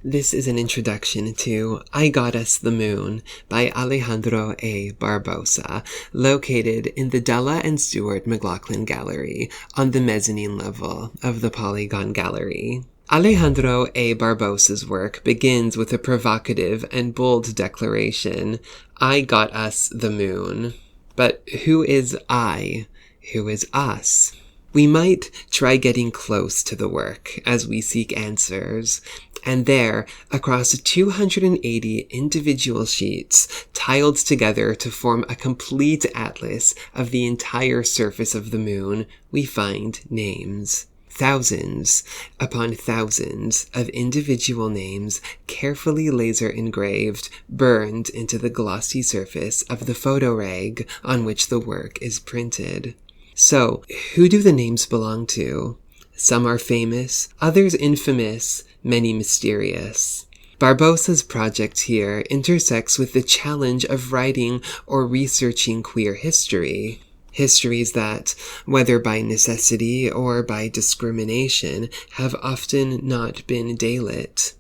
This is an introduction to I Got Us the Moon by Alejandro A. Barbosa, located in the Della and Stuart McLaughlin Gallery on the mezzanine level of the Polygon Gallery. Alejandro A. Barbosa's work begins with a provocative and bold declaration, I got us the moon. But who is I? Who is us? We might try getting close to the work as we seek answers, and there, across 280 individual sheets, tiled together to form a complete atlas of the entire surface of the moon, we find names. Thousands upon thousands of individual names, carefully laser engraved, burned into the glossy surface of the photo rag on which the work is printed. So, who do the names belong to? Some are famous, others infamous, many mysterious. Barbosa's project here intersects with the challenge of writing or researching queer history. Histories that, whether by necessity or by discrimination, have often not been daylit.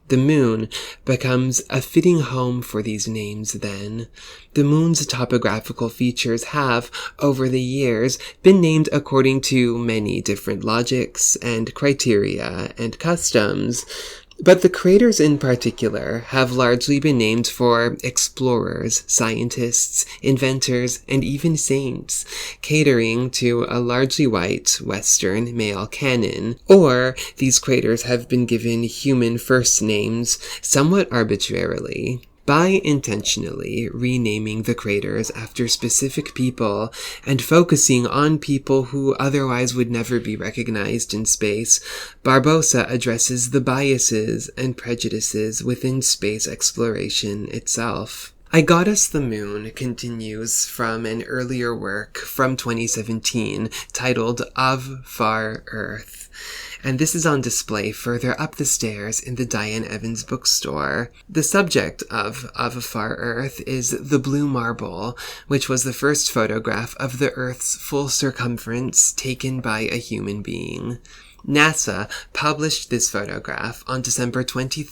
The moon becomes a fitting home for these names then. The moon's topographical features have, over the years, been named according to many different logics and criteria and customs, but the craters in particular have largely been named for explorers, scientists, inventors, and even saints, catering to a largely white Western male canon. Or these craters have been given human first names somewhat arbitrarily. By intentionally renaming the craters after specific people and focusing on people who otherwise would never be recognized in space, Barbosa addresses the biases and prejudices within space exploration itself. I Got Us the Moon continues from an earlier work from 2017 titled Of Far Earth, and this is on display further up the stairs in the Diane Evans bookstore. The subject of Far Earth is the blue marble, which was the first photograph of the Earth's full circumference taken by a human being. NASA published this photograph on December 23,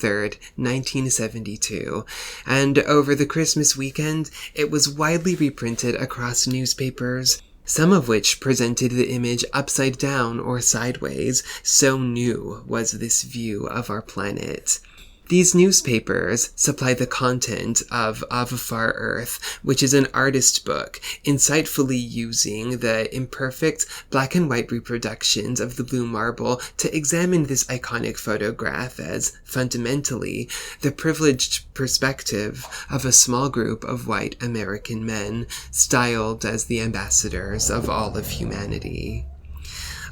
1972, and over the Christmas weekend, it was widely reprinted across newspapers, some of which presented the image upside down or sideways, so new was this view of our planet. These newspapers supply the content of Far Earth, which is an artist book, insightfully using the imperfect black and white reproductions of the blue marble to examine this iconic photograph as, fundamentally, the privileged perspective of a small group of white American men, styled as the ambassadors of all of humanity.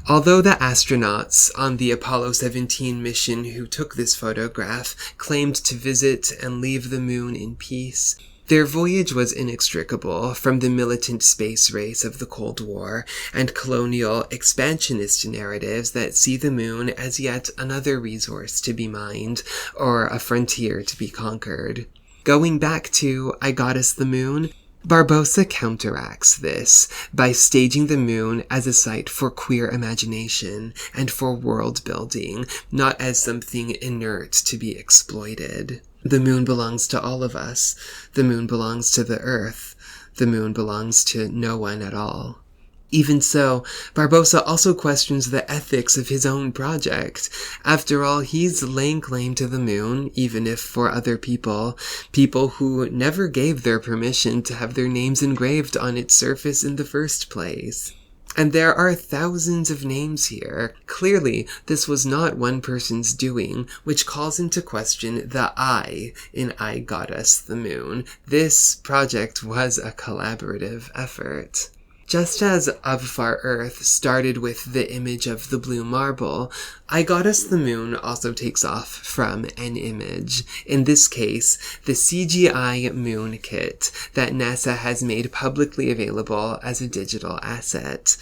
Although the astronauts on the Apollo 17 mission who took this photograph claimed to visit and leave the moon in peace, their voyage was inextricable from the militant space race of the Cold War and colonial expansionist narratives that see the moon as yet another resource to be mined or a frontier to be conquered. Going back to I Got Us the Moon, Barbosa counteracts this by staging the moon as a site for queer imagination and for world building, not as something inert to be exploited. The moon belongs to all of us. The moon belongs to the Earth. The moon belongs to no one at all. Even so, Barbosa also questions the ethics of his own project. After all, he's laying claim to the moon, even if for other people who never gave their permission to have their names engraved on its surface in the first place. And there are thousands of names here. Clearly, this was not one person's doing, which calls into question the I in I Got Us the Moon. This project was a collaborative effort. Just as Of Far Earth started with the image of the blue marble, I Got Us the Moon also takes off from an image. In this case, the CGI Moon Kit that NASA has made publicly available as a digital asset.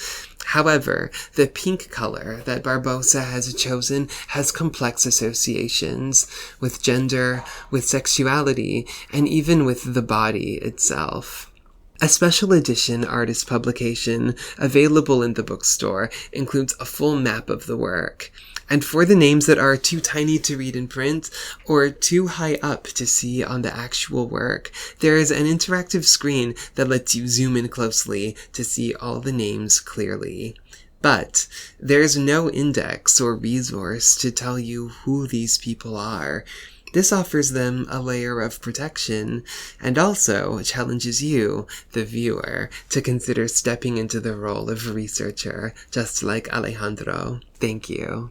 However, the pink color that Barbosa has chosen has complex associations with gender, with sexuality, and even with the body itself. A special edition artist publication available in the bookstore includes a full map of the work. And for the names that are too tiny to read in print or too high up to see on the actual work, there is an interactive screen that lets you zoom in closely to see all the names clearly. But there's no index or resource to tell you who these people are. This offers them a layer of protection, and also challenges you, the viewer, to consider stepping into the role of researcher, just like Alejandro. Thank you.